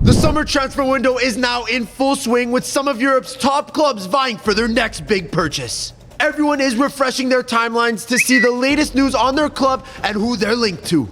The summer transfer window is now in full swing with some of Europe's top clubs vying for their next big purchase. Everyone is refreshing their timelines to see the latest news on their club and who they're linked to.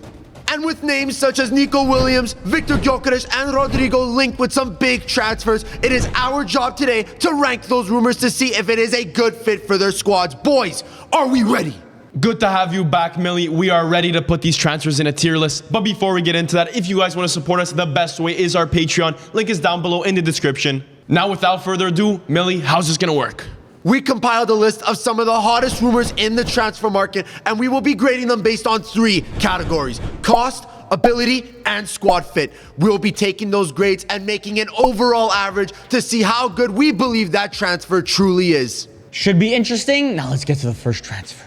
And with names such as Nico Williams, Victor Gyokes, and Rodrigo linked with some big transfers, it is our job today to rank those rumors to see if it is a good fit for their squads. Boys, are we ready? Good to have you back, Millie. We are ready to put these transfers in a tier list. But before we get into that, if you guys want to support us, the best way is our Patreon. Link is down below in the description. Now, without further ado, Millie, how's this going to work? We compiled a list of some of the hottest rumors in the transfer market, and we will be grading them based on 3 categories: cost, ability, and squad fit. We'll be taking those grades and making an overall average to see how good we believe that transfer truly is. Should be interesting. Now let's get to the first transfer.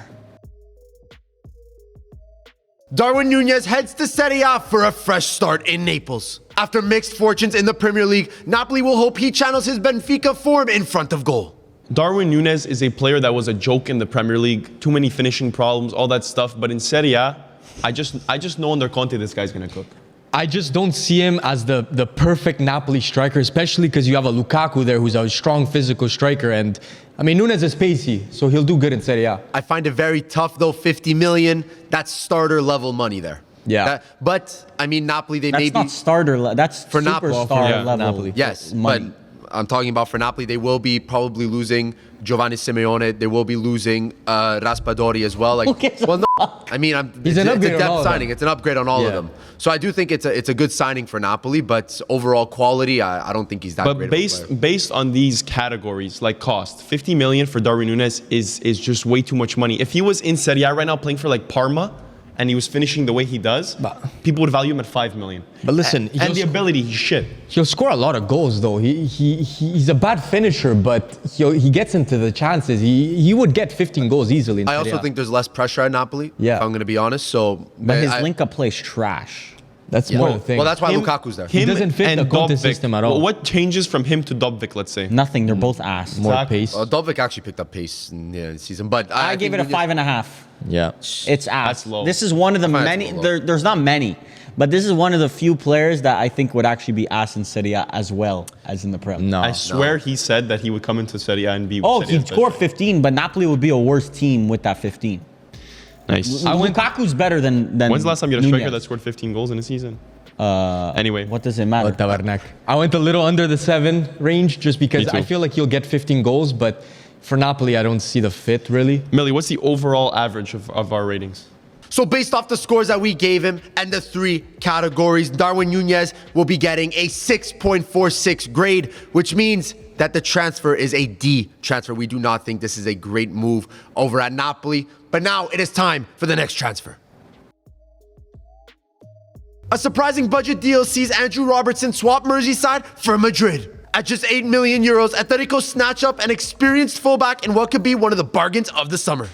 Darwin Nunes heads to Serie A for a fresh start in Naples. After mixed fortunes in the Premier League, Napoli will hope he channels his Benfica form in front of goal. Darwin Nunes is a player that was a joke in the Premier League. Too many finishing problems, all that stuff. But in Serie A, I just know under Conte this guy's going to cook. I just don't see him as the perfect Napoli striker, especially because you have a Lukaku there who's a strong physical striker. And I mean, Nunes is pacey, so he'll do good in Serie A. I find it very tough though, 50 million, that's starter level money there. Yeah. But I mean, Napoli, they That's may not be... starter. That's For Napoli. superstar Yeah, level. Napoli. Yes, money. but I'm talking about for Napoli, they will be probably losing Giovanni Simeone. They will be losing Raspadori as well. Who gives a well, no, I mean, He's it's an a upgrade on all depth of signing. them. It's an upgrade on all of Yeah. them. So I do think it's a good signing for Napoli, but overall quality, I don't think he's that But great. of a player. based on these categories, like cost, 50 million for Darwin Nunes is just way too much money. If he was in Serie A right now playing for like Parma, and he was finishing the way he does, people would value him at 5 million. But listen, And the ability, he's shit. he'll score a lot of goals though. He's a bad finisher, but he gets into the chances. He would get 15 goals easily. In I Serie also A. think there's less pressure at Napoli, Yeah. if I'm going to be honest. So, But his I- link-up play is trash. that's more the thing. Well, that's why Lukaku's there. He doesn't fit the Conte system at all. What changes from him to Dobvik, let's say? Nothing. They're both ass. more Exactly. pace. Dovvik actually picked up pace in the season, but I gave it a think 5.5. Yeah. It's ass. That's low. This is one of the That's many. low. There's not many, but this is one of the few players that I think would actually be ass in Serie A as well as in the Prem. No. I swear he said that he would come into Serie A and be. Oh, Serie A he'd score 15, but Napoli would be a worse team with that 15. Nice. Lukaku's better than. When's the last time you had a striker Nunez. that scored 15 goals in a season? Anyway, What does it matter? Tabarnak. I went a little under the 7 range just because Me too. I feel like he'll get 15 goals, but for Napoli, I don't see the fit really. Millie, what's the overall average of our ratings? So based off the scores that we gave him and the 3 categories, Darwin Nunes will be getting a 6.46 grade, which means that the transfer is a D transfer. We do not think this is a great move over at Napoli. But now it is time for the next transfer. A surprising budget deal sees Andrew Robertson swap Merseyside for Madrid. At just 8 million euros, Atletico snatch up an experienced fullback in what could be one of the bargains of the summer.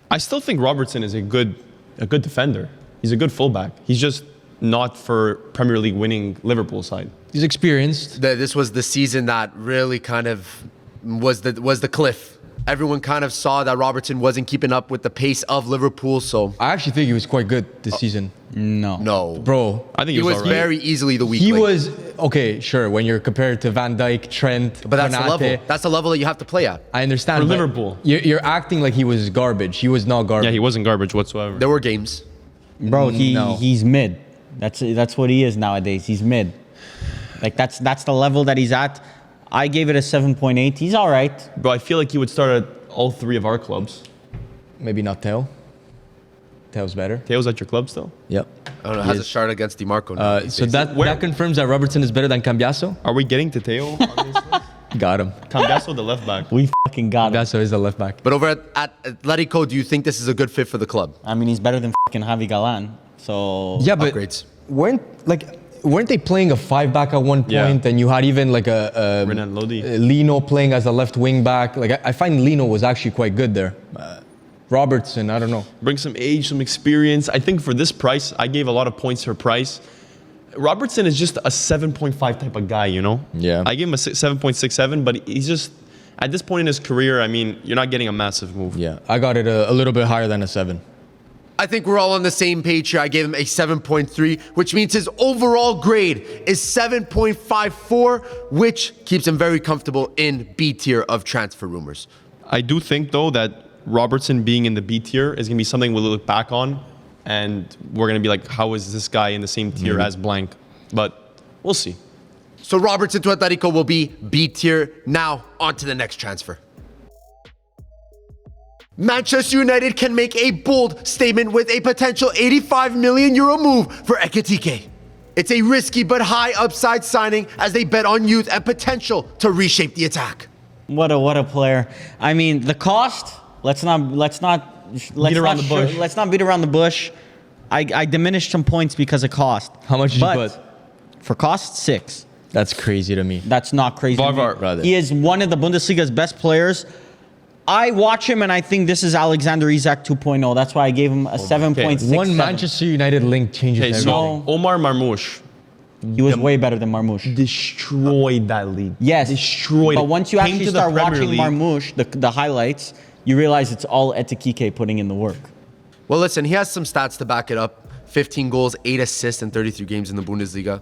I still think Robertson is a good defender. He's a good fullback. He's just not for Premier League winning Liverpool side. He's experienced. This was the season that really kind of was the cliff. Everyone kind of saw that Robertson wasn't keeping up with the pace of Liverpool, so I actually think he was quite good this season. no. Bro, I think He was alright. very easily the weak he link. was, okay, sure, when you're compared to Van Dijk, Trent, But that's the Konate, level. That's the level that you have to play at. I understand. For but Liverpool. You're acting like he was garbage. He was not garbage. Yeah, he wasn't garbage whatsoever. There were games. Bro, No. he's mid. That's what he is nowadays. He's mid. Like that's the level that he's at. I gave it a 7.8. He's all right. But I feel like he would start at all 3 of our clubs. Maybe not Teo. Teo's better. Teo's at your club still? Yep. I don't know, has a shot against DiMarco now. So that Where- confirms that Robertson is better than Cambiaso. Are we getting to Teo? Got him. Cambiaso, the left back. We fucking got him. Cambiaso is the left back. But over at Atletico, do you think this is a good fit for the club? I mean, he's better than fucking Javi Galan. So Yeah, but Upgrades. weren't they playing a 5-back at one point? Yeah. And you had even like a Renan Lodi. Lino playing as a left wing back. Like I find Lino was actually quite good there. Robertson, I don't know. Bring some age, some experience. I think for this price, I gave a lot of points for price. Robertson is just a 7.5 type of guy, you know? Yeah. I gave him a 7.67, but he's just, at this point in his career, I mean, you're not getting a massive move. Yeah, I got it a little bit higher than a 7. I think we're all on the same page here. I gave him a 7.3, which means his overall grade is 7.54, which keeps him very comfortable in B tier of transfer rumors. I do think, though, that Robertson being in the B tier is going to be something we'll look back on, and we're going to be like, how is this guy in the same tier as blank? But we'll see. So Robertson to Atletico will be B tier. Now, on to the next transfer. Manchester United can make a bold statement with a potential 85 million euro move for Ekitike. It's a risky but high upside signing as they bet on youth and potential to reshape the attack. What a player. I mean, the cost, let's not beat around the bush. I diminished some points because of cost. How much did you put? For cost, 6. That's crazy to me. That's not crazy to me. Brother. He is one of the Bundesliga's best players. I watch him and I think this is Alexander Isak 2.0. That's why I gave him a 7.6. One Manchester United link changes everything. So Omar Marmoush He was way better than Marmoush. destroyed that league. Yes. Destroyed But it. once you Came actually to the start Premier watching League. Marmoush, the highlights, you realize it's all Ekitike putting in the work. Well, listen, he has some stats to back it up. 15 goals, 8 assists in 33 games in the Bundesliga.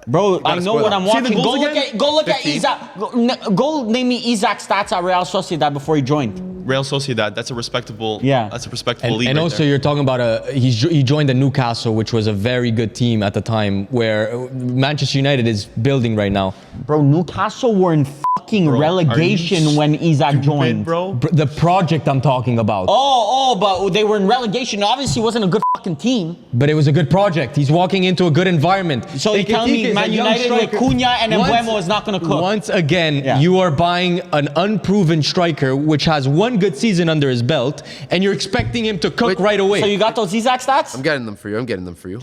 Bro, I know what I'm See the watching. goals Go look at 15. Isak. Go name me Isak's stats at Real Sociedad before he joined. Real Sociedad, that's a respectable league. And right also, there. you're talking about he joined the Newcastle, which was a very good team at the time, where Manchester United is building right now. Bro, Newcastle were in fucking relegation when Isak joined. bro. The project I'm talking about. But they were in relegation. Obviously, it wasn't a good fucking team. But it was a good project. He's walking into a good environment. So you're telling me Ekitike is a Man young United with striker. Cunha and Mbeumo is not going to cook? Once again, Yeah. you are buying an unproven striker, which has one good season under his belt, and you're expecting him to cook right away. So you got those Isak stats? I'm getting them for you.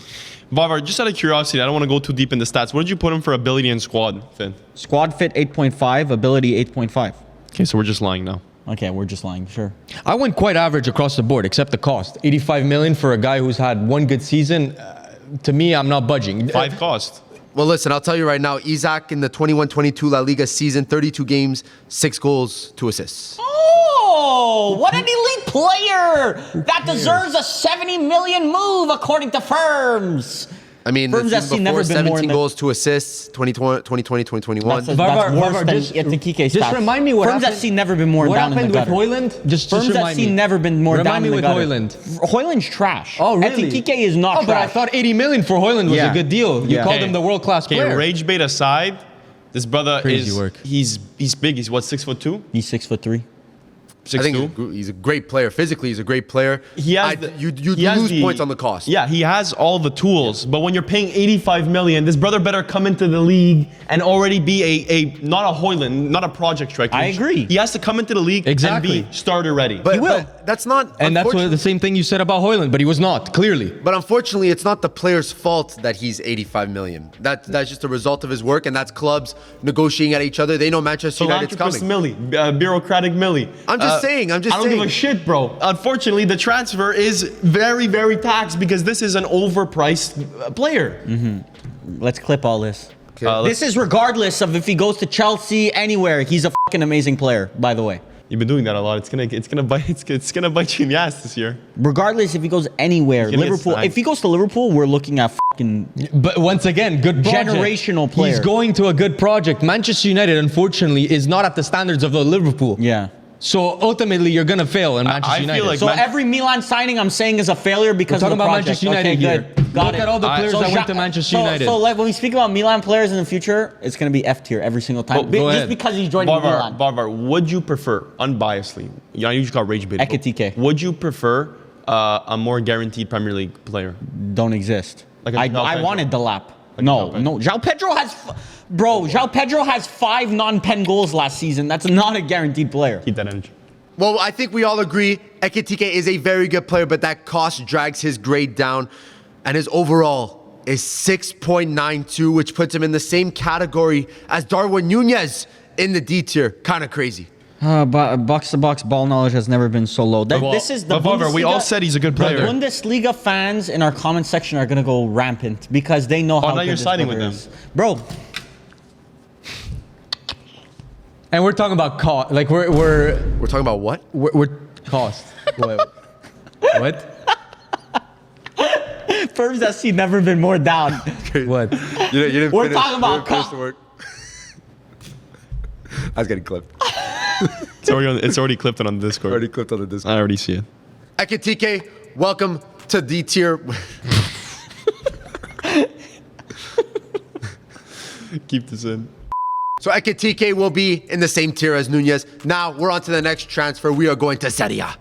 Vavar, just out of curiosity, I don't want to go too deep in the stats. What did you put him for ability and squad, Finn? Squad fit 8.5, ability 8.5. Okay, so we're just lying now. Okay, we're just lying, sure. I went quite average across the board, except the cost. 85 million for a guy who's had one good season. To me, I'm not budging. 5 cost. Well, listen, I'll tell you right now, Isak in the 21-22 La Liga season, 32 games, 6 goals, 2 assists. Oh, what an elite player! That deserves a 70 million move, according to firms. I mean, the Firms season FC before, never been more 17 than- goals, 2 assists, 2020, 2021. That's Varvar, worse Varvar, than just- Ekitike stats. just remind me what Firms happened- FC never been more What down in the happened gutter. with Højlund? Just Firms remind FC me. never been more Remind down me in the with gutter. Højlund. Højlund's trash. Oh, really? Ekitike is not But I trash. thought 80 million for Højlund was Yeah. a good deal. You Yeah. called Okay. him the world-class Okay, player. rage bait aside, this brother Crazy is work. he's big. He's what, 6'2"? He's 6'3". 6'2"? I think he's a great player. Physically, he's a great player. He has you he has lose points on the cost. Yeah, he has all the tools, but when you're paying 85 million, this brother better come into the league and already be a not a Højlund, not a project striker. I agree. He has to come into the league Exactly. and be starter ready. But that's not. And that's what the same thing you said about Højlund, but he was not, clearly. But unfortunately, it's not the player's fault that he's 85 million. That's just a result of his work, and that's clubs negotiating at each other. They know Manchester United's Philanthropist coming. Millie, bureaucratic Millie. I'm just saying. I don't give a shit, bro. Unfortunately, the transfer is very, very taxed because this is an overpriced player. Let's clip all this. Okay. This is regardless of if he goes to Chelsea, anywhere. He's a fucking amazing player, by the way. You've been doing that a lot. It's gonna bite you in the ass this year. Regardless if he goes anywhere, He's gonna get Liverpool. sniped. If he goes to Liverpool, we're looking at fucking. But once again, good project. Generational player. He's going to a good project. Manchester United, unfortunately, is not at the standards of the Liverpool. Yeah. So ultimately, you're going to fail in Manchester I feel United. like So Man- every Milan signing I'm saying is a failure because We're of talking the about project. Manchester United okay, here. good. Got Look it. at all the players that went to Manchester United. So like when we speak about Milan players in the future, it's going to be F tier every single time. Go Just ahead. because he's joining Milan. Barvar, would you prefer, unbiasedly, you just got rage bait. Ekitike. Would you prefer a more guaranteed Premier League player? Don't exist. Like a I João Pedro. wanted the lap. Like no, a João Pedro. no. João Pedro has, João Pedro has 5 non-pen goals last season. That's not a guaranteed player. Keep that energy. Well, I think we all agree Ekitike is a very good player, but that cost drags his grade down, and his overall is 6.92, which puts him in the same category as Darwin Nunes in the D tier. Kind of crazy. Box-to-box ball knowledge has never been so low. This is the But Barvar, we all Bundesliga- said he's a good The player. Bundesliga fans in our comment section are going to go rampant because they know how now good you're this siding brother with is. Bro, And we're talking about cost. Like, we're We're talking about what? cost. What? Firms SC never been more down. What? You didn't We're finish, talking about you didn't finish the work. I was getting clipped. It's already clipped on the Discord. Already clipped on the Discord. I already see it. Ekatike, welcome to D tier. Keep this in. So Ekatike will be in the same tier as Nunes. Now we're on to the next transfer. We are going to Serie A.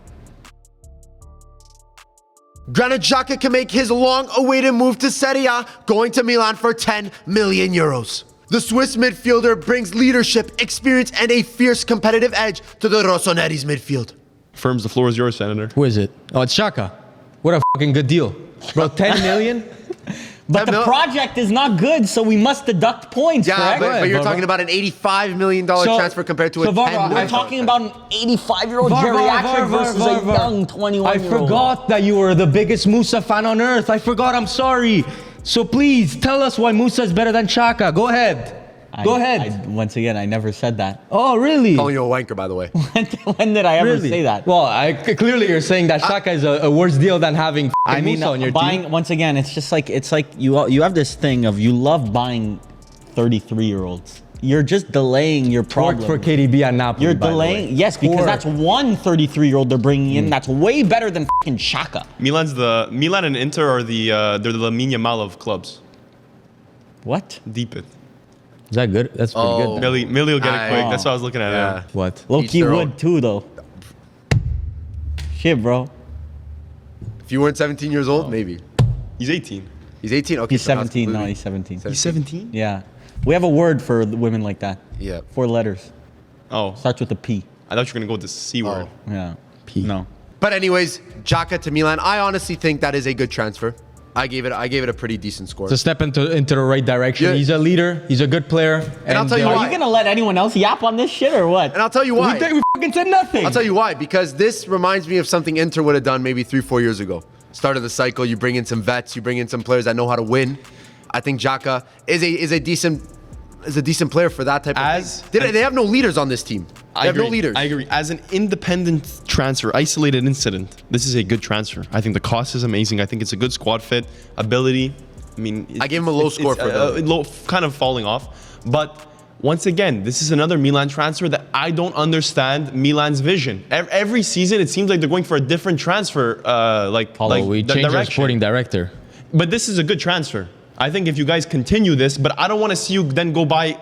Granit Xhaka can make his long-awaited move to Serie A, going to Milan for 10 million euros. The Swiss midfielder brings leadership, experience, and a fierce competitive edge to the Rossoneri's midfield. Firms, the floor is yours, Senator. Who is it? Oh, it's Shaka. What a fucking good deal. Bro, 10 million? But the project is not good, so we must deduct points, Yeah, correct? but you're talking about an $85 million transfer compared to a $10 million. We're talking about an 85-year-old geriatric versus a young 21-year-old. I forgot that you were the biggest Musa fan on earth. I forgot, I'm sorry. So please, tell us why Musa is better than Shaka. Go ahead. Go ahead. Once again, I never said that. Oh, really? Calling you a wanker, by the way. When did I ever say that? Well, clearly you're saying that Shaka is a worse deal than having Musa on your team. Once again, it's just like you have this thing of you love buying 33-year-olds. You're just delaying your problem. Worked for KDB at Napoli. You're delaying, yes, because that's one 33-year-old they're bringing in. That's way better than fucking Shaka. Milan and Inter are they're the Lamine Yamal of clubs. What? Deep it. Is that good? That's pretty good. Millie will get it quick. That's what I was looking at. Yeah. What? Low-key would too, though. Shit, bro. If you weren't 17 years old, maybe. He's 18. He's 18? Okay. He's 17. No, he's 17. He's 17? Yeah. We have a word for women like that. Yeah. 4 letters. Oh. Starts with a P. I thought you were going to go with the C word. Yeah. P. No. But anyways, Xhaka to Milan. I honestly think that is a good transfer. I gave it a pretty decent score. It's a step into the right direction. Yeah. He's a leader. He's a good player. And I'll tell you Are why. you gonna let anyone else yap on this shit or what? And I'll tell you why. We fucking said nothing. I'll tell you why. Because this reminds me of something Inter would have done maybe 3-4 years ago. Start of the cycle, you bring in some vets, you bring in some players that know how to win. I think Xhaka is a decent player for that type of thing. They have no leaders on this team. They have no leaders. I agree. As an independent transfer, isolated incident, this is a good transfer. I think the cost is amazing. I think it's a good squad fit, ability. I mean, I gave him a low score for that. Low, kind of falling off. But once again, this is another Milan transfer that I don't understand Milan's vision. Every season, it seems like they're going for a different transfer. Paulo, we changed our sporting director. But this is a good transfer. I think if you guys continue this, but I don't want to see you then go buy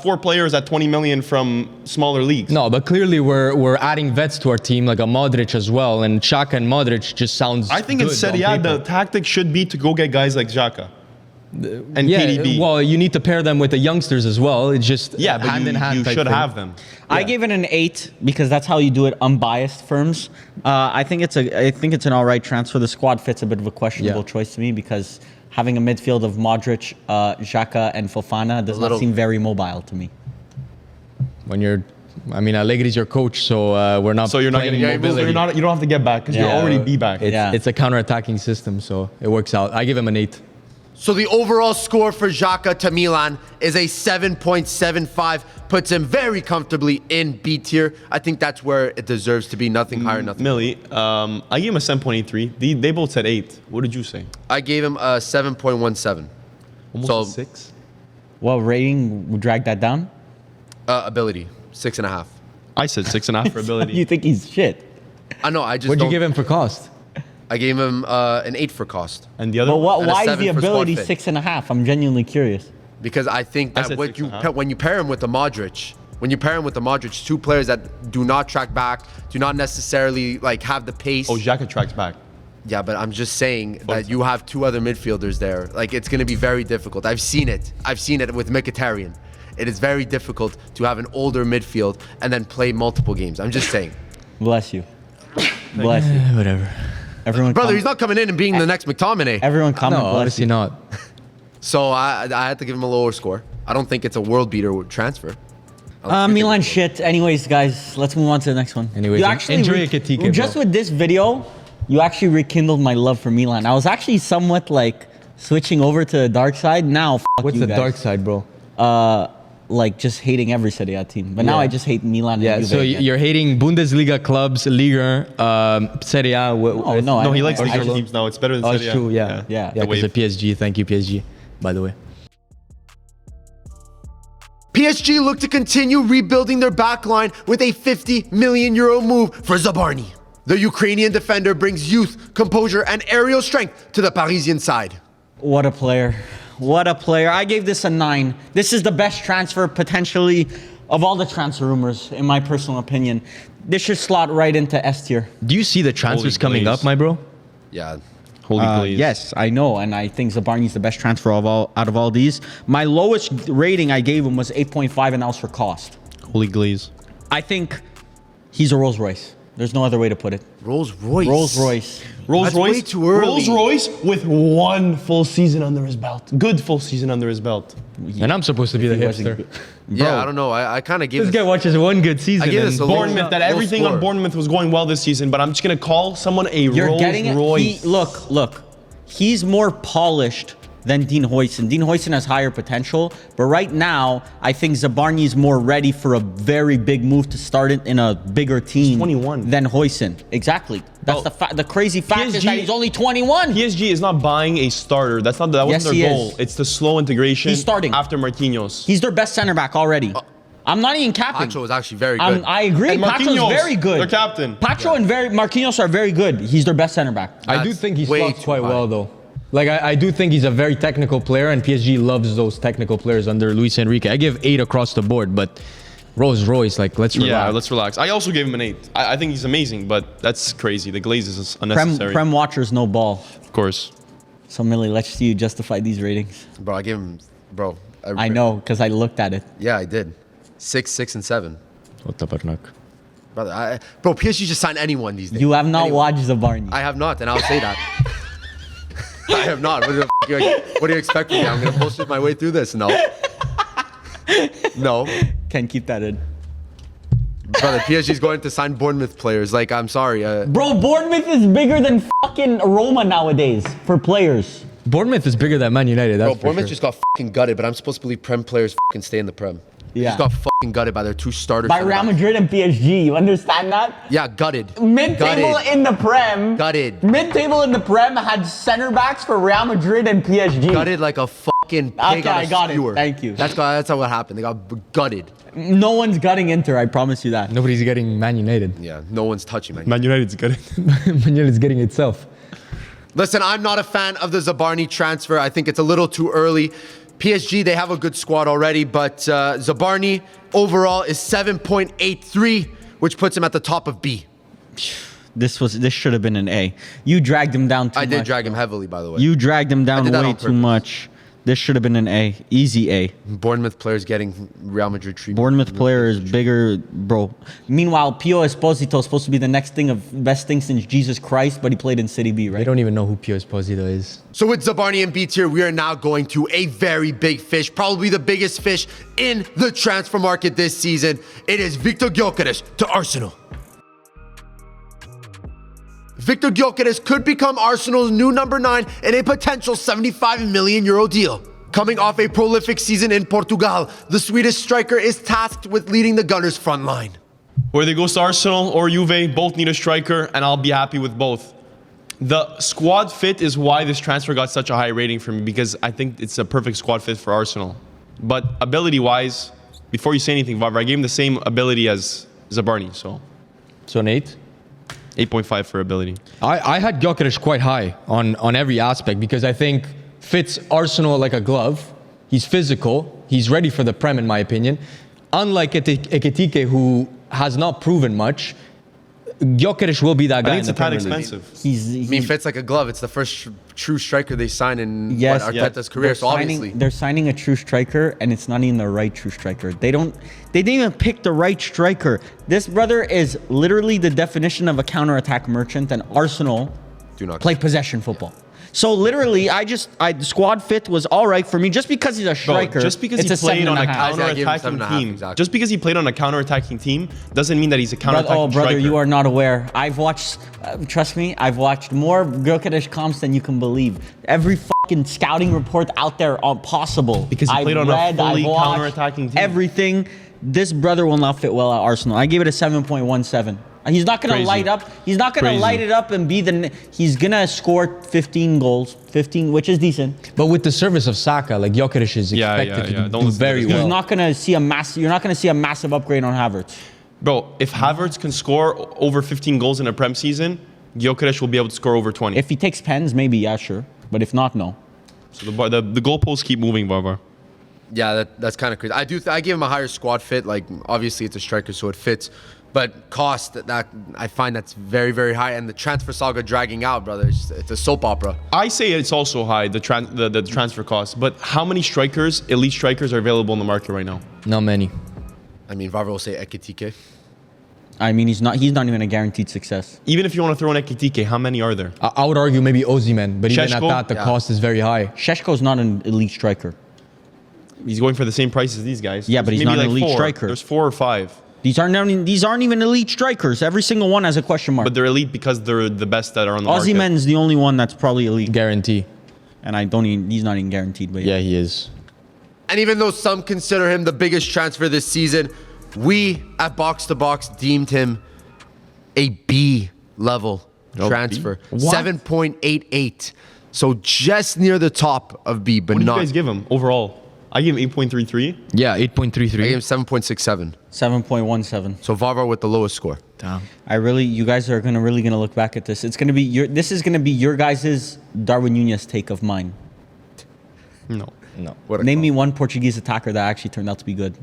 4 players at 20 million from smaller leagues. No, but clearly we're adding vets to our team, like a Modric as well, and Shaka and Modric just sounds I think in Serie A, the tactic should be to go get guys like Xhaka and KDB. Well, you need to pair them with the youngsters as well. It's just Yeah, but hand in hand you type should thing. have them. I gave it an 8 because that's how you do it, unbiased firms. I think it's an all right transfer. The squad fits a bit of a questionable choice to me because having a midfield of Modric, Xhaka, and Fofana does not seem very mobile to me. Allegri's your coach, so we're not. So you're not getting mobility. You don't have to get back because you'll already be back. It's a counter-attacking system, so it works out. I give him an 8. So the overall score for Xhaka to Milan is a 7.75, puts him very comfortably in B tier. I think that's where it deserves to be, nothing higher, nothing Millie, I gave him a 7.83. They both said 8. What did you say? I gave him a 7.17. Almost So- a 6? What rating would drag that down? Ability, 6.5. I said 6.5 for ability. You think he's shit? I know, I just What'd you don't- give him for cost? I gave him an 8 for cost. And the other But one? why is 7 the for squad ability fit. 6.5? I'm genuinely curious. Because I think that said when you 6.5. pair him with the Modric, 2 players that do not track back, do not necessarily have the pace. Oh, Xhaka tracks back. Yeah, but I'm just saying that you have 2 other midfielders there. It's going to be very difficult. I've seen it with Mkhitaryan. It is very difficult to have an older midfield and then play multiple games. I'm just saying. Bless you. Bless you. Whatever. Everyone, Brother, he's not coming in and being the next McTominay. Everyone, comment. No, bless honestly you. not. So I had to give him a lower score. I don't think it's a world beater transfer. Milan shit. Anyways, guys, let's move on to the next one. Anyways, you actually enjoy Ekatike, just bro. with this video, you actually rekindled my love for Milan. I was actually somewhat switching over to the dark side. Now, fuck What's you the guys. dark side, bro? like just hating every Serie A team. But now I just hate Milan and Juve. So again. you're hating Bundesliga clubs, Liga, Serie A. No, he likes I the just- teams now. It's better than Oh, Serie it's A. true. Yeah. Yeah. The Because wave. of PSG. Thank you, PSG, by the way. PSG look to continue rebuilding their backline with a 50 million euro move for Zabarny. The Ukrainian defender brings youth, composure, and aerial strength to the Parisian side. What a player. What a player. I gave this a 9. This is the best transfer potentially of all the transfer rumors, in my personal opinion. This should slot right into S tier. Do you see the transfers Holy coming glaze. up, my bro? Yeah. Holy glaze. Yes, I know, and I think Zabarny's the best transfer out of all these. My lowest rating I gave him was 8.5, and that was for cost. Holy glaze. I think he's a Rolls Royce. There's no other way to put it. Rolls Royce. Rolls Royce. Rolls That's Royce. way too early. Rolls Royce with 1 full season under his belt. Good full season under his belt. And I'm supposed to be the He wasn't hipster. good. Yeah, I don't know. I kind of gave This this. guy watches one good season. I give and this a low- Bournemouth, that low everything score. on Bournemouth was going well this season, but I'm just going to call someone a You're Rolls getting it. Royce. Look. He's more polished than Dean Højlund. Dean Højlund has higher potential, but right now, I think Zabarny is more ready for a very big move to start it in a bigger team 21. than Højlund. Exactly. That's the crazy fact is that he's only 21. PSG is not buying a starter. That wasn't Yes, their he goal. is. It's the slow integration. He's starting. After Marquinhos. He's their best center back already. I'm not even capping. Pacho was actually very good. I agree. And Pacho's Marquinhos, very good. their captain. Pacho and Marquinhos are very good. He's their best center back. I do That's think he way slots too quite high. well, though. Like, I do think he's a very technical player, and PSG loves those technical players under Luis Enrique. I give 8 across the board, but Rolls Royce, like, let's relax. Yeah, let's relax. I also gave him an 8. I think he's amazing, but that's crazy. The glaze is unnecessary. Prem watchers no ball. Of course. So Millie, let's see you justify these ratings. Bro, I gave him, bro. I know because I looked at it. Yeah, I did. 6, 6, and 7. Brother, bro, PSG just signed anyone these days. You have not Anyone. watched Zabarny. I have not, and I'll say that. I have not. What do you expect from me? I'm going to bullshit my way through this? No. No. Can't keep that in. Brother, PSG's going to sign Bournemouth players. Like, I'm sorry. Bro, Bournemouth is bigger than fucking Roma nowadays for players. Bournemouth is bigger than Man United, that's Bro, for Bournemouth sure. just got fucking gutted, but I'm supposed to believe Prem players fucking stay in the Prem. Yeah. Just got fucking gutted by their 2 starters. By Real Madrid and PSG, you understand that? Yeah, gutted. Mid-table Gutted. in the Prem. Gutted. Mid-table in the Prem had center backs for Real Madrid and PSG. Gutted like a fucking pig Okay, on a I got it. skewer. Thank you. That's how what happened. They got gutted. No one's gutting Inter, I promise you that. Nobody's getting Man United. Yeah, no one's touching me. Man United's good. Man United's getting itself. Listen, I'm not a fan of the Zabarny transfer. I think it's a little too early. PSG, they have a good squad already, but Zabarny overall is 7.83, which puts him at the top of B. This should have been an A. You dragged him down too much. I did drag him heavily, by the way. You dragged him down did that way on too purpose. much. This should have been an A. Easy A. Bournemouth players getting Real Madrid treatment. Bournemouth player is bigger, bro. Meanwhile, Pio Esposito is supposed to be the next thing of best thing since Jesus Christ, but he played in City B, I right? don't even know who Pio Esposito is. So with Zabarny and B tier, we are now going to a very big fish, probably the biggest fish in the transfer market this season. It is Victor Gyokes to Arsenal. Victor Gyokes could become Arsenal's new number 9 in a potential 75 million euro deal. Coming off a prolific season in Portugal, the Swedish striker is tasked with leading the Gunners' front line. Whether they goes to Arsenal or Juve, both need a striker, and I'll be happy with both. The squad fit is why this transfer got such a high rating for me, because I think it's a perfect squad fit for Arsenal. But ability-wise, before you say anything, Vavra, I gave him the same ability as Zabarny, so So an 8? 8.5 for ability. I had Gyokes quite high on every aspect because I think fits Arsenal like a glove. He's physical. He's ready for the Prem, in my opinion. Unlike Ekitike, who has not proven much, Gyokes will be that I guy think in it's the a tad Premier League. expensive. I mean, fits like a glove. It's the first true striker they signed in Yes, Arteta's career, so obviously. They're signing a true striker, and it's not even the right true striker. They didn't even pick the right striker. This brother is literally the definition of a counterattack merchant, and Arsenal Do not play possession football. So literally, the squad fit was all right for me just because he's a Bro, striker. just because it's he played on a 7.5. I gave him counter-attacking 7.5, team, exactly. just because he played on a counter-attacking team doesn't mean that he's a counter-attacking brother, striker. you are not aware. I've watched, trust me, I've watched more Gyokes comps than you can believe. Every fucking scouting report out there possible. Because he played on a fully counter-attacking team. Everything. This brother will not fit well at Arsenal. I gave it a 7.17. He's not going to light up. He's not going to light it up and be the... He's going to score 15 goals. 15, which is decent. But with the service of Saka, like Gyokes is expected to do very well. He's not going to see a you're not going to see a massive upgrade on Havertz. Bro, if Havertz can score over 15 goals in a Prem season, Gyokes will be able to score over 20. If he takes pens, maybe, yeah, sure. But if not, no. So the goalposts keep moving, Barbar. Yeah, that's kind of crazy. I give him a higher squad fit. Like, obviously, it's a striker, so it fits. But cost, that I find that's very, very high. And the transfer saga dragging out, brother, it's a soap opera. I say it's also high, the transfer cost. But how many strikers, elite strikers, are available in the market right now? Not many. I mean, Vavra will say Ekitike. I mean, he's not even a guaranteed success. Even if you want to throw in Ekitike, how many are there? I would argue maybe Osimhen, but even at that, the cost is very high. Šeško's not an elite striker. He's going for the same price as these guys. Yeah, but he's not an elite striker. There's 4 or 5. These aren't even elite strikers. Every single one has a question mark. But they're elite because they're the best that are on the market. Osimhen's the only one that's probably elite. Guarantee. And he's not even guaranteed. But yeah, he is. And even though some consider him the biggest transfer this season, we at Box to Box deemed him a B level transfer. 7.88. So just near the top of B, but what not. What do you guys give him overall? I give him 8.33. Yeah, 8.33. I gave him 7.67. 7.17. So Vavra with the lowest score. Damn. You guys are really gonna look back at this. It's gonna be this is gonna be your guys' Darwin Nunes take of mine. No. Name me one Portuguese attacker that actually turned out to be good.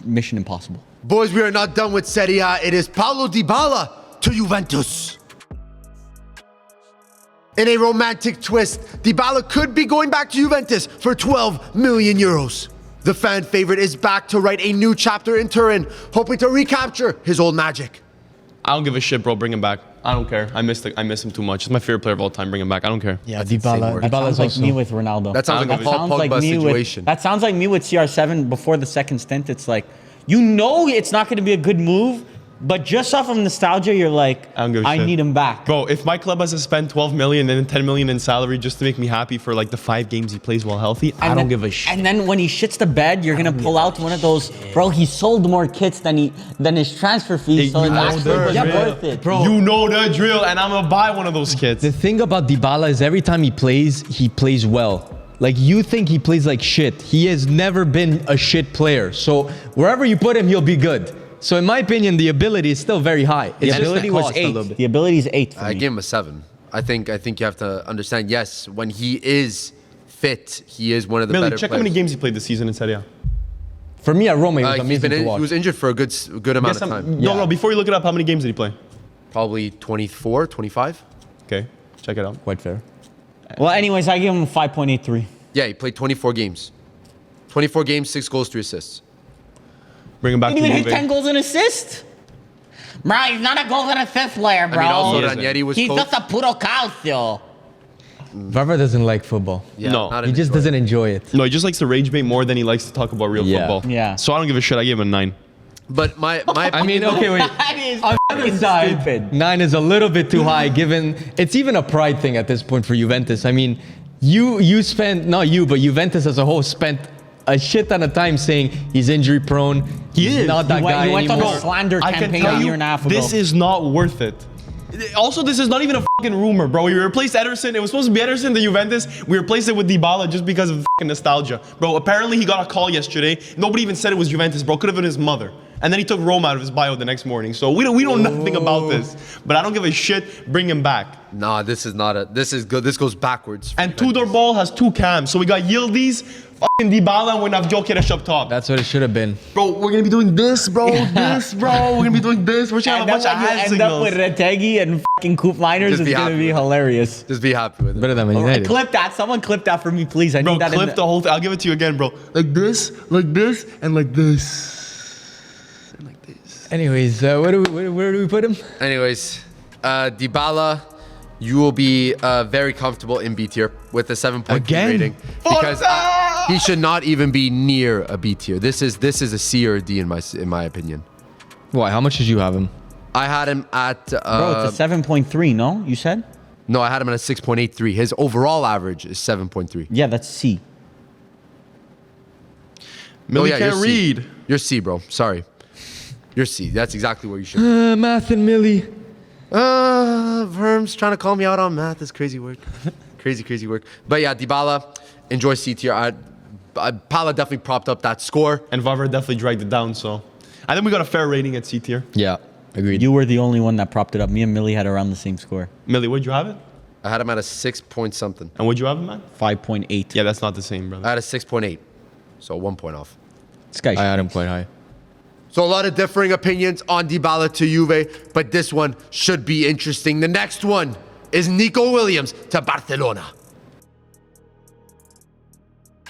Mission impossible. Boys, we are not done with Serie A. It is Paulo Dybala to Juventus. In a romantic twist, Dybala could be going back to Juventus for 12 million euros. The fan favorite is back to write a new chapter in Turin, hoping to recapture his old magic. I don't give a shit, bro. Bring him back. I don't care. I miss him too much. He's my favorite player of all time. Bring him back. I don't care. Yeah, Dybala Sounds like me with Ronaldo. That sounds like a Paul Pogba situation. That sounds like me with CR7 before the second stint. It's like, it's not going to be a good move, but just off of nostalgia, you're like, I need him back. Bro, if my club has to spend 12 million and then 10 million in salary just to make me happy for like the 5 games he plays while healthy, I don't give a shit. And then when he shits the bed, you're going to pull out one of those, bro, he sold more kits than his transfer fee, so that's worth it. Bro, you know the drill, and I'm going to buy one of those kits. The thing about Dybala is every time he plays well. Like, you think he plays like shit. He has never been a shit player. So wherever you put him, he'll be good. So in my opinion, the ability is still very high. The ability was 8. The ability is 8 for me. I gave him a 7. I think you have to understand, yes, when he is fit, he is one of the better check players. how many games he played this season in Serie A. For me, at Roma, he was amazing to watch. He was injured for a good amount of time. No, before you look it up, how many games did he play? Probably 24, 25. Okay, check it out. Quite fair. Well, anyways, I give him 5.83. Yeah, he played 24 games. 24 games, 6 goals, 3 assists. Bring him back to Didn't even moving. hit 10 goals and assists. Bro, he's not a goal and assist player, bro. I mean, also Ranieri was He's coach. just a puro calcio. Vavra doesn't like football. Yeah, No. not He an just enjoyer. doesn't enjoy it. No, he just likes to rage bait more than he likes to talk about real football. Yeah. So I don't give a shit. I give him a 9. But my I mean, okay, wait. That is On fucking side, stupid. 9 is a little bit too high, given it's even a pride thing at this point for Juventus. I mean, you spent, not you, but Juventus as a whole spent a shit ton of time saying he's injury prone. He's not that guy He went on anymore. a slander I can campaign tell a you, year and a half ago. this is not worth it. Also, this is not even a fucking rumor, bro. We replaced Ederson. It was supposed to be Ederson, the Juventus. We replaced it with Dybala just because of fucking nostalgia. Bro, apparently he got a call yesterday. Nobody even said it was Juventus, bro. Could have been his mother. And then he took Roma out of his bio the next morning. So we know nothing about this. But I don't give a shit. Bring him back. Nah, this is good. This goes backwards. And Tudor Ball has 2 cams. So we got Yildiz, fucking Dybala, and we have Gyokes up top. That's what it should have been. Bro, we're going to be doing this, bro. This, bro. We're going to be doing this. We're going to have a bunch of hand end up signals. with Retegui and fucking Coop Liners Just is be going to happy be with it. hilarious. Just be happy with it. Better than Man United. Clip that. Someone clip that for me, please. I Bro, need that clip the whole thing. I'll give it to you again, bro. Like this, and like this. And like this. Anyways, where do we put him? Anyways, Dybala, you will be very comfortable in B tier with a 7.3 Again? rating because he should not even be near a B tier. This is a C or a D in my opinion. Why? How much did you have him? I had him at Bro, it's a 7.3, no? You said? No, I had him at a 6.83. His overall average is 7.3. Yeah, that's C. Millie you're can't C. read. You're C, bro. Sorry. You're C. That's exactly what you should. Math and Millie. Verm's trying to call me out on math. That's crazy work. crazy work. But yeah, Dybala, enjoy C tier. Pala definitely propped up that score. And Vavra definitely dragged it down, so I think we got a fair rating at C tier. Yeah, agreed. You were the only one that propped it up. Me and Millie had around the same score. Millie, what'd you have it? I had him at a 6 point something. And what'd you have it, man? 5.8. Yeah, that's not the same, brother. I had a 6.8. So 1 point off. This guy I had him quite high. So a lot of differing opinions on Dybala to Juve, but this one should be interesting. The next one is Nico Williams to Barcelona.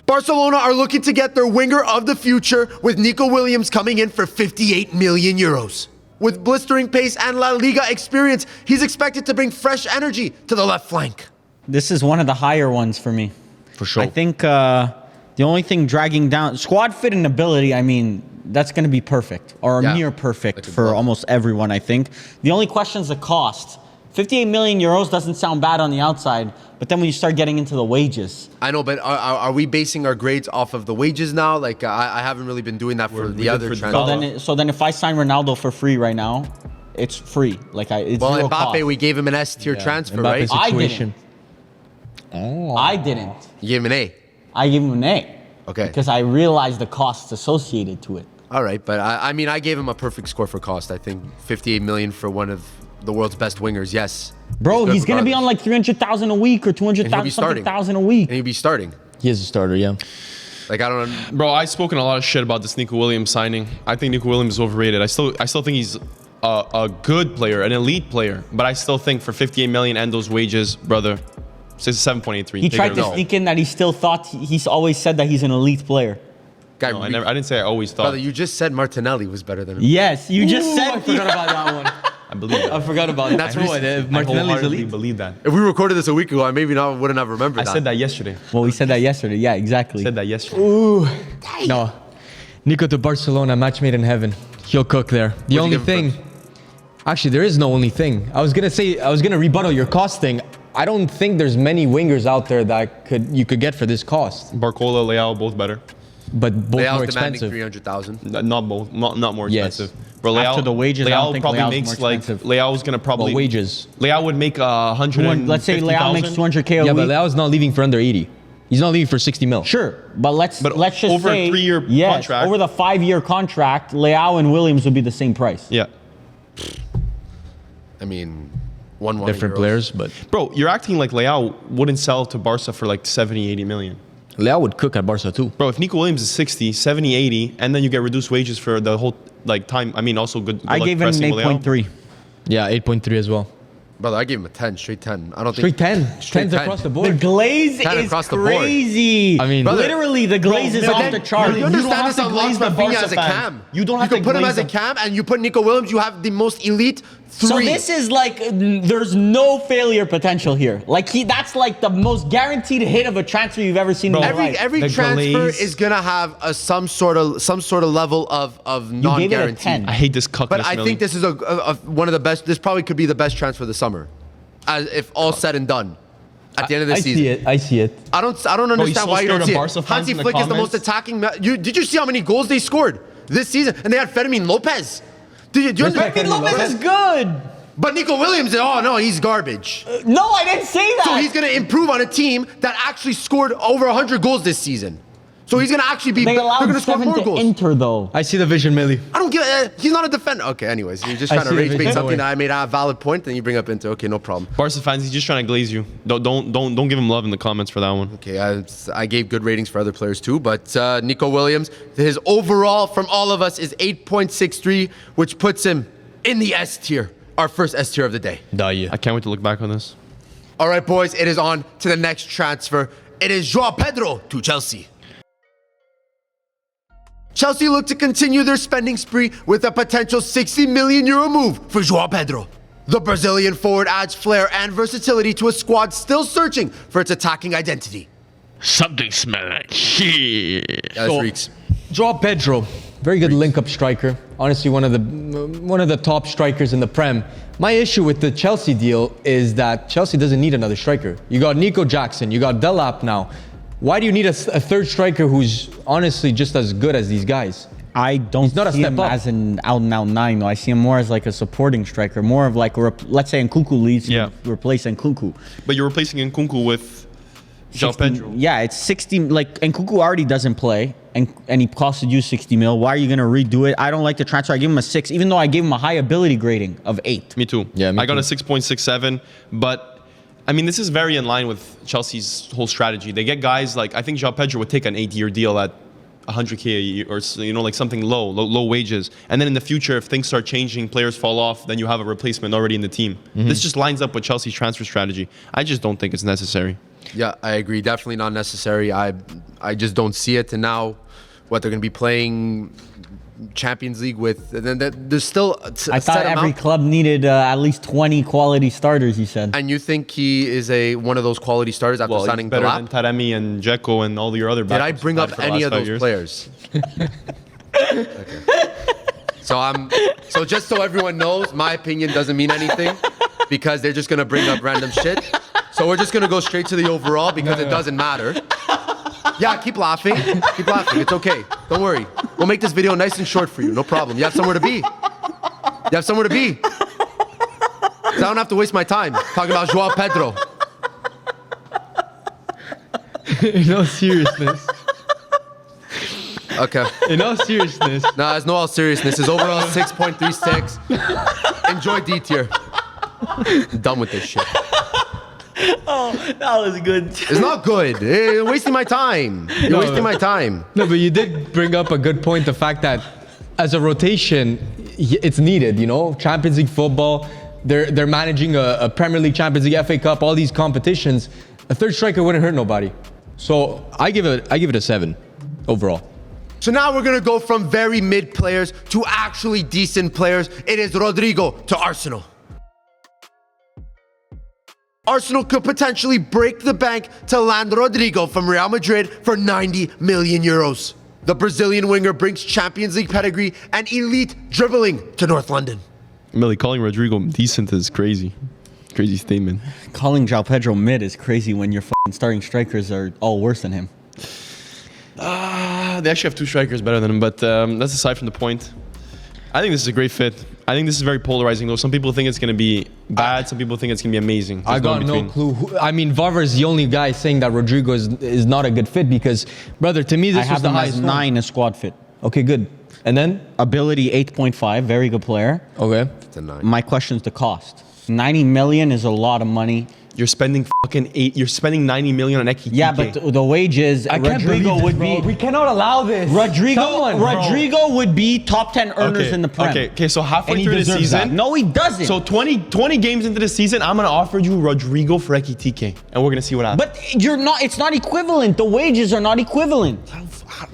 Barcelona are looking to get their winger of the future with Nico Williams coming in for 58 million euros. With blistering pace and La Liga experience, he's expected to bring fresh energy to the left flank. This is one of the higher ones for me. For sure. I think the only thing dragging down squad fit and ability, I mean, that's going to be perfect or near perfect for almost everyone, I think. The only question is the cost. 58 million euros doesn't sound bad on the outside, but then when you start getting into the wages. I know, but are we basing our grades off of the wages now? Like, I haven't really been doing that for the other transfers. So then if I sign Ronaldo for free right now, it's free. Like it's well, zero Mbappe, cost. we gave him an S tier transfer, right? Situation. I didn't. You gave him an A. I gave him an A. Okay. Because I realized the costs associated to it. All right, but I mean, I gave him a perfect score for cost. I think 58 million for one of the world's best wingers. Yes. Bro, he's gonna be on like 300,000 a week or 200,000 a week. And he'll be starting. He is a starter, yeah. Like, I don't know. Bro, I've spoken a lot of shit about this Nico Williams signing. I think Nico Williams is overrated. I still think he's a good player, an elite player, but I still think for 58 million and those wages, brother, it's 7.83. He tried to sneak in that he still thought he's always said that he's an elite player. No, I didn't say I always thought. Brother, you just said Martinelli was better than him. Yes, you just said. I forgot about that one. I believe that. I forgot about it. That's Martinelli's Wholeheartedly elite. believe that. If we recorded this a week ago, I wouldn't have remembered that. I said that yesterday. Well, we said that yesterday. Yeah, exactly. I said that yesterday. Ooh. No. Nico to Barcelona, match made in heaven. He'll cook there. The only thing... Actually, there is no only thing. I was going to rebuttal your cost thing. I don't think there's many wingers out there that you could get for this cost. Barcola, Leao, both better. But both Leao's more demanding expensive. 300,000. Not both. Not more Yes. expensive. Bro, After the wages, I don't Leao think probably Leao's makes more like expensive. Leao's gonna probably Well, wages. Leao would make 100. Let's say Leao makes 200K a Yeah, week. but Leao's not leaving for under 80. He's not leaving for 60 mil. Sure, but let's just over say a 3-year contract. over the 5-year contract, Leao and Williams would be the same price. Yeah. I mean, 1 Different players, but... Bro, you're acting like Leao wouldn't sell to Barca for like 70, 80 million. Leao would cook at Barca too. Bro, if Nico Williams is 60, 70, 80, and then you get reduced wages for the whole like time, I mean, also good I luck gave him an pressing with Leao. 8.3. Yeah, 8.3 as well. Brother, I gave him a 10, straight 10. I don't Straight think... 10. Straight 10s 10. across the The board. glaze 10 is across the board. crazy. I mean... Brother, Literally, the glaze is off the chart. You understand this unlocks the Rafinha Barca as a fans. cam. You don't have You to can put him glaze as a them. cam, and you put Nico Williams, you have the most elite 3. So this is like, there's no failure potential here. Like that's like the most guaranteed hit of a transfer you've ever seen in your life. Every The transfer glaze. is gonna have some sort of level of You gave it a non-guaranteed. 10. I hate this cuckness, But I Millie. think this is one of the best. This probably could be the best transfer of the summer, if all said and done. At the end of the season, I see it. I don't understand so why you scared don't of see it. Barca fans Hansi in the Flick is the most comments? attacking. Did you see how many goals they scored this season? And they had Fermin Lopez. Do you understand? Fermin Lopez is good. But Nico Williams, oh no, he's garbage. No, I didn't say that. So he's going to improve on a team that actually scored over 100 goals this season. So he's going to actually be. They They're allowed going to score 7 more to goals. enter though. I see the vision, Millie. I don't give. He's not a defender. Okay. Anyways, you're just I trying to see the rage bait vision. something Don't that I made a valid point, then you bring up Inter. Okay, no problem. Barca fans, he's just trying to glaze you. Don't give him love in the comments for that one. Okay, I gave good ratings for other players too, but Nico Williams, his overall from all of us is 8.63, which puts him in the S tier. Our first S tier of the day. I can't wait to look back on this. All right, boys, it is on to the next transfer. It is João Pedro to Chelsea. Chelsea look to continue their spending spree with a potential 60 million euro move for João Pedro. The Brazilian forward adds flair and versatility to a squad still searching for its attacking identity. Something smell like shit. Yeah, that's reeks. João Pedro. Very good link-up striker. Honestly, one of the top strikers in the Prem. My issue with the Chelsea deal is that Chelsea doesn't need another striker. You got Nico Jackson, you got Delap now. Why do you need a third striker who's honestly just as good as these guys? I don't see him as an out-and-out 9, though. I see him more as like a supporting striker, more of like, let's say Nkunku leads, replace Nkunku. But you're replacing Nkunku with João Pedro. Yeah, it's 60, like Nkunku already doesn't play, and he costed you 60 mil. Why are you going to redo it? I don't like the transfer. I give him a 6, even though I gave him a high ability grading of 8. Me too. Yeah, I got a 6.67, but I mean, this is very in line with Chelsea's whole strategy. They get guys like, I think João Pedro would take an 8-year deal at 100K a year, or like something low wages. And then in the future, if things start changing, players fall off, then you have a replacement already in the team. This just lines up with Chelsea's transfer strategy. I just don't think it's necessary. Yeah, I agree. Definitely not necessary. I just don't see it. And now, what they're going to be playing Champions League with, and then there's still I thought every club needed at least 20 quality starters, you said. And you think he is one of those quality starters after signing better Delap? than Taremi and Dzeko and all your other backups. Did I bring up any of those players? Okay. So just so everyone knows, my opinion doesn't mean anything because they're just gonna bring up random shit. So we're just gonna go straight to the overall because it doesn't matter. Yeah, keep laughing. Keep laughing. It's okay. Don't worry. We'll make this video nice and short for you. No problem. You have somewhere to be. You have somewhere to be. 'Cause I don't have to waste my time talking about João Pedro. In all seriousness. Okay. In all seriousness. Nah, there's no all seriousness. His overall 6.36. Enjoy D tier. I'm done with this shit. Oh, that was good. It's not good. You're wasting my time. You're wasting my time. No, but you did bring up a good point, the fact that as a rotation, it's needed, Champions League football, they're managing a Premier League, Champions League, FA Cup, all these competitions. A third striker wouldn't hurt nobody. So I give it a 7 overall. So now we're going to go from very mid players to actually decent players. It is Rodrigo to Arsenal. Arsenal could potentially break the bank to land Rodrigo from Real Madrid for 90 million euros. The Brazilian winger brings Champions League pedigree and elite dribbling to North London. Millie, calling Rodrigo decent is crazy. Crazy statement. Calling João Pedro mid is crazy when your fucking starting strikers are all worse than him. They actually have 2 strikers better than him, but that's aside from the point. I think this is a great fit. I think this is very polarizing, though. Some people think it's going to be bad. Some people think it's going to be amazing. I got no clue. Varver is the only guy saying that Rodrigo is not a good fit because, brother, to me, this was the highest. I have him as 9 as squad fit. Okay, good. And then? Ability 8.5, very good player. Okay. It's a 9. My question is the cost. 90 million is a lot of money. You're spending You're spending 90 million on Ekitike. Yeah, but the wages. Rodrigo would be. We cannot allow this. Rodrigo would be top 10 earners in the Prem. Okay. So halfway through the season. That. No, he doesn't. So 20 games into the season, I'm gonna offer you Rodrigo for Ekitike, and we're gonna see what happens. But you're not. It's not equivalent. The wages are not equivalent.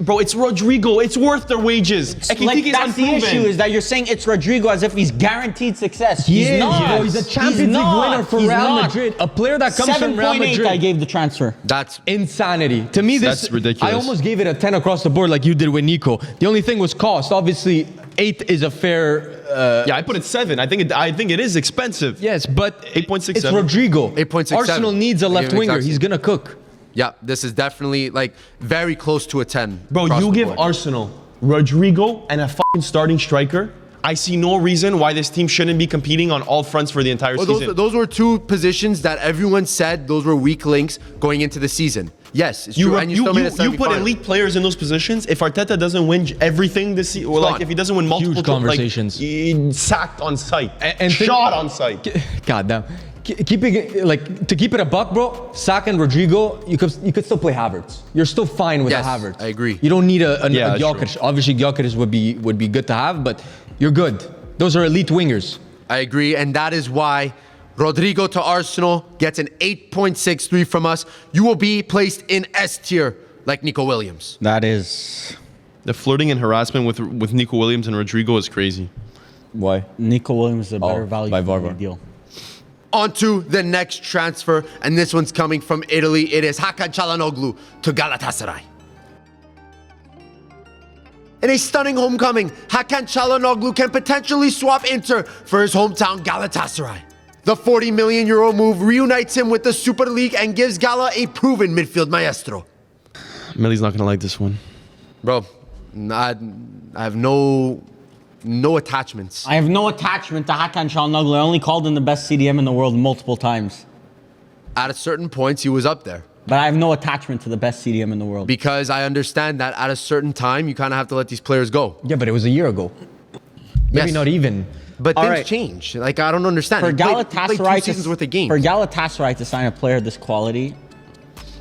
Bro, it's Rodrigo. It's worth their wages. Like, that's the issue, is that you're saying it's Rodrigo as if he's guaranteed success. He's not. Bro, he's a Champions League winner for Real Madrid. A player that comes from Real Madrid. 7.8 I gave the transfer. That's insanity. To me, that's ridiculous. I almost gave it a 10 across the board like you did with Nico. The only thing was cost. Obviously, 8 is a fair... yeah, I put it 7. I think it is expensive. Yes, but 8.67. It's Rodrigo. 8.67. Arsenal needs a left winger. He's going to cook. Yeah, this is definitely very close to a 10. Bro, you give Arsenal Rodrigo and a fucking starting striker. I see no reason why this team shouldn't be competing on all fronts for the entire season. Those were 2 positions that everyone said those were weak links going into the season. Yes, it's true. And you put elite players in those positions. If Arteta doesn't win everything this season, or if he doesn't win multiple huge conversations, sacked on sight and shot on sight. God damn. To keep it a buck, bro. Saka and Rodrigo, you could still play Havertz. You're still fine with Havertz. I agree. You don't need a Gyokes. Obviously, Gyokes would be good to have, but you're good. Those are elite wingers. I agree, and that is why Rodrigo to Arsenal gets an 8.63 from us. You will be placed in S tier like Nico Williams. That is... The flirting and harassment with Nico Williams and Rodrigo is crazy. Why? Nico Williams is a better value by for the Varver. deal. On to the next transfer, and this one's coming from Italy. It is Hakanchala to Galatasaray. In a stunning homecoming, Hakanchala can potentially swap Inter for his hometown Galatasaray. The 40 million euro move reunites him with the Super League and gives Gala a proven midfield maestro. Millie's not gonna like this one. Bro, I have no attachments. I have no attachment to Hakanchala. I only called him the best CDM in the world multiple times. At a certain points, he was up there. But I have no attachment to the best CDM in the world. Because I understand that at a certain time, you kind of have to let these players go. Yeah, but it was a year ago. Maybe Yes. not even. But All things right. change. Like, I don't understand. For He played 2 Galatasaray, seasons worth of games. for Galatasaray to sign a player this quality,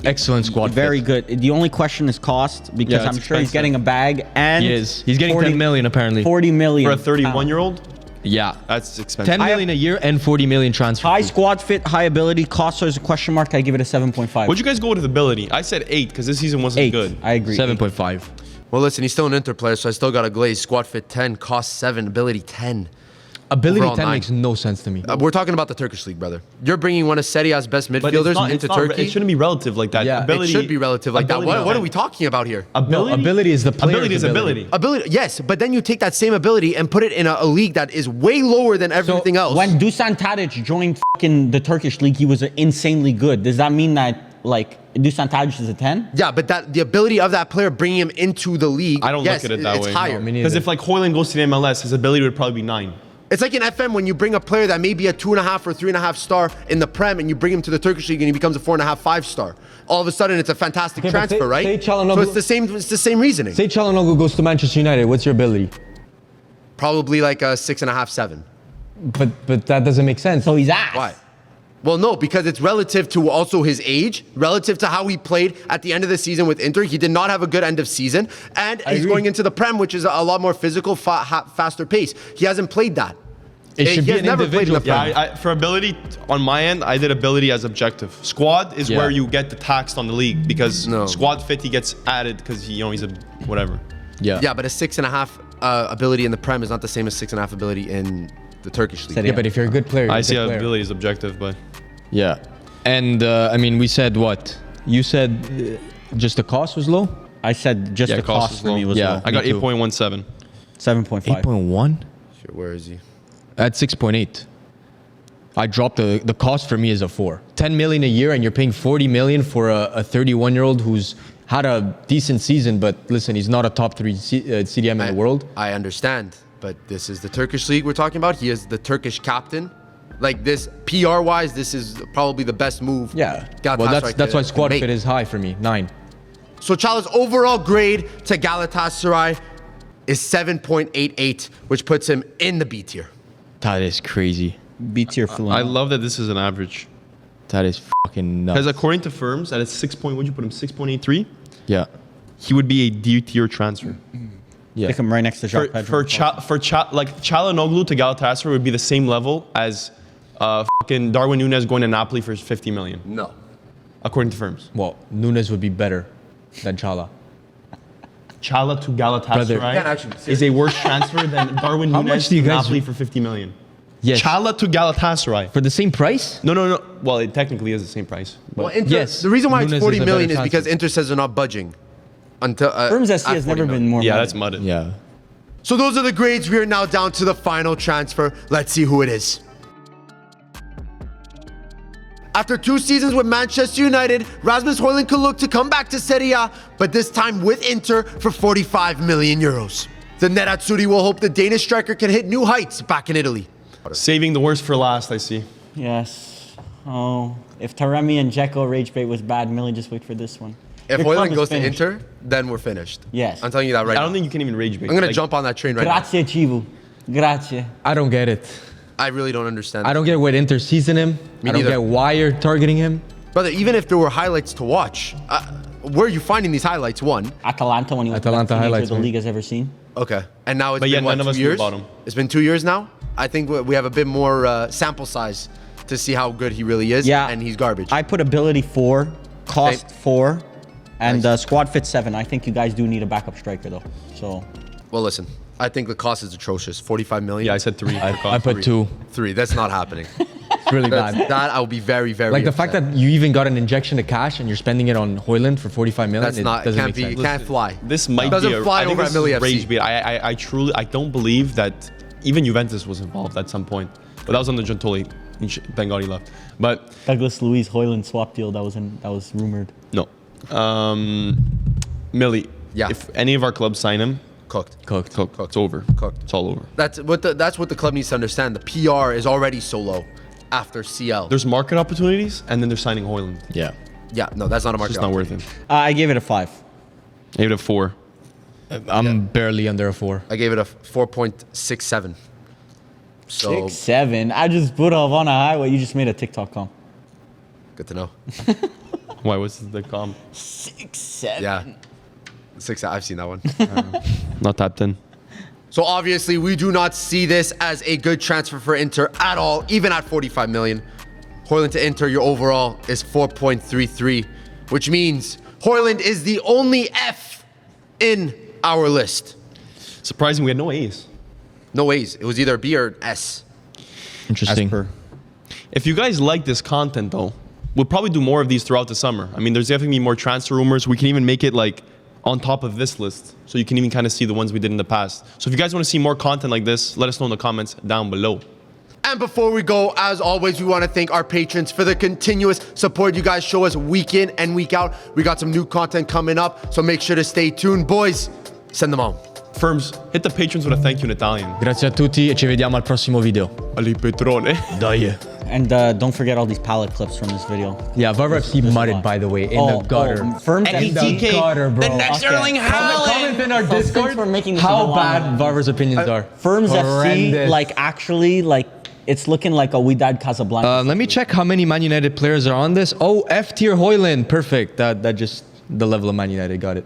Excellent squad. very fit. good. The only question is cost, because Yeah, I'm it's sure he's expensive. getting a bag, and He is. He's getting 10 million apparently. 40 million For a 31-year-old, Yeah. that's expensive. 10 million a year and 40 million transfer. High fee. squad fit, high ability. Cost is a question mark. I give it a 7.5. What'd you guys go with ability? I said 8 because this season wasn't 8. good. I agree. 7.5. Well, listen, he's still an Inter player, so I still got a glaze. Squad fit 10, cost 7, ability 10. Ability Overall 10 9. makes no sense to me. We're talking about the Turkish league, brother. You're bringing one of Serie A's best But midfielders it's into not, Turkey. it shouldn't be relative like that. Yeah, It should be relative like that. ability What is are we talking about here? Ability? No, ability is the player's Ability is ability. Ability, yes, but then you take that same ability and put it in a league that is way lower than everything else. When Dusan Tadic joined fucking the Turkish league, he was insanely good. Does that mean that, like, Dusan Tadic is a 10? Yeah, but that the ability of that player bringing him into the league, I don't yes, look at it that it's way. higher. No, me neither. Because if like Højlund goes to the MLS, his ability would probably be 9. It's like in FM when you bring a player that may be a 2.5 or 3.5 star in the Prem and you bring him to the Turkish league and he becomes a 4.5, 5 star. All of a sudden, it's a fantastic Okay, but transfer, say right? Çalhanoğlu- So it's the same reasoning. Say Çalhanoğlu goes to Manchester United, what's your ability? Probably like a 6.5, 7. But that doesn't make sense. So he's ass. Why? Well, no, because it's relative to also his age, relative to how he played at the end of the season with Inter. He did not have a good end of season, and he's agree. going into the Prem, which is a lot more physical, faster pace. He hasn't played that. It should he be has an never played in the individual. Prem. Yeah, for ability, on my end, I did ability as objective. Squad is Yeah. where you get the taxed on the league because No. squad fit he gets added because he's a whatever. Yeah, but a 6.5 ability in the Prem is not the same as 6.5 ability in the Turkish league. Yeah, but if you're a good player, you're I a see good player. ability is objective, but Yeah. And I mean, we said what? You said just the cost was low? I said just Yeah, the cost cost is for me low. was Yeah. low. I got Me too. 8.17. 7.5. 8.1? Shit, where is he? At 6.8. I dropped the cost for me is a 4. 10 million a year and you're paying 40 million for a 31-year-old who's had a decent season, but listen, he's not a top 3 CDM in the world. I understand, but this is the Turkish league we're talking about. He is the Turkish captain. Like this, PR-wise, this is probably the best move. Yeah. Galatasaray Well, that's why could squad make. fit is high for me, 9. So Chala's overall grade to Galatasaray is 7.88, which puts him in the B tier. That is crazy. B tier fluent. I love that this is an average. That is fucking nuts. Because according to firms, at a 6 point, would you put him 6.83? Yeah. He would be a D tier transfer. Yeah. Pick him right next to For Jacques Pedro. Çalhanoğlu to Galatasaray would be the same level as fucking Darwin Nunes going to Napoli for 50 million, No. according to firms. Well, Nunes would be better than Çalha. Chala to Brother. Galatasaray Can't actually- is a worse transfer than Darwin How Nunes much do you to guys- Napoli for 50 million. Yes. Chala to Galatasaray. For the same price? No. Well, it technically is the same price. But Well, Inter, Yes, the reason why Nunes it's is 40 a million better is because transfer. Inter says they're not budging. Until Firms SC at has 40 never been million. more yeah, money. that's mudded. Yeah. So those are the grades. We are now down to the final transfer. Let's see who it is. After 2 seasons with Manchester United, Rasmus Højlund could look to come back to Serie A, but this time with Inter for 45 million euros. The Nerazzurri will hope the Danish striker can hit new heights back in Italy. Saving the worst for last, I see. Yes. Oh, if Taremi and Dzeko rage bait was bad, Millie, just wait for this one. If Your club Højlund is goes to finished. Inter, then we're finished. Yes. I'm telling you that right I now. don't think you can even rage bait. I'm going to Like, jump on that train right now. Grazie, Chivu. Grazie. I don't get it. I really don't understand. I don't get what Inter season him. Me I don't neither. get why you're targeting him. Brother, even if there were highlights to watch, where are you finding these highlights? One. Atalanta, when he went Atalanta to the highlights, the man. league has ever seen. Okay. And now it's But been, yeah, what, none of 2 us knew years? about him. It's been 2 years now. I think we have a bit more sample size to see how good he really is. Yeah. And he's garbage. I put ability 4, cost Same. 4, and Nice. squad fit 7. I think you guys do need a backup striker though. So Well, listen. I think the cost is atrocious. 45 million. Yeah, I said 3. I put 2. 3. That's not happening. It's really bad. That I'll be very, very Like the fact upset. that you even got an injection of cash and you're spending it on Højlund for 45 million. That's not, it doesn't can't make be, sense. it can't fly. This might Doesn't be a, fly I think over this at Millie is rage FC. beat. I truly, I don't believe that even Juventus was involved at some point. But that was under Giuntoli. Thank God he left. But Douglas Luiz Højlund swap deal that was rumored. no. Millie, Yeah. if any of our clubs sign him, Cooked. it's over. Cooked. It's all over. That's what the club needs to understand. The PR is already so low after CL. There's market opportunities, and then they're signing Højlund. Yeah. Yeah, no, that's not a It's market. just not worth it. I gave it a 5. I gave it a 4. I'm barely under a 4. I gave it a 4.67. So 6-7. I just put up on a highway. You just made a TikTok comp. good to know. Why was the comp 6-7. Yeah, 6. I've seen that one. not tapped in? So obviously, we do not see this as a good transfer for Inter at all, even at 45 million. Højlund to Inter, your overall is 4.33, which means Højlund is the only F in our list. Surprising, we had no A's. No A's. It was either B or S. Interesting. As per. If you guys like this content, though, we'll probably do more of these throughout the summer. I mean, there's definitely more transfer rumors. We can even make it like on top of this list, so you can even kind of see the ones we did in the past. So if you guys want to see more content like this, let us know in the comments down below. And before we go, as always, we want to thank our patrons for the continuous support you guys show us week in and week out. We got some new content coming up, so make sure to stay tuned. Boys, send them on. Firms, hit the patrons with a thank you in Italian. Grazie a tutti e ci vediamo al prossimo video. Ali Petrone. Dai. And don't forget all these palette clips from this video. Yeah, Varva FC mudded, by the way, in the gutter. Firms And FC. ETK, gutter, bro. the next Okay. Erling Haaland. Comment in our Discord for making this how a bad line. Varva's opinions are. Firms FC, Horrendous. like actually, like it's looking like a Wydad Casablanca. Let me check how many Man United players are on this. Oh, F tier Højlund. Perfect. That just the level of Man United. Got it.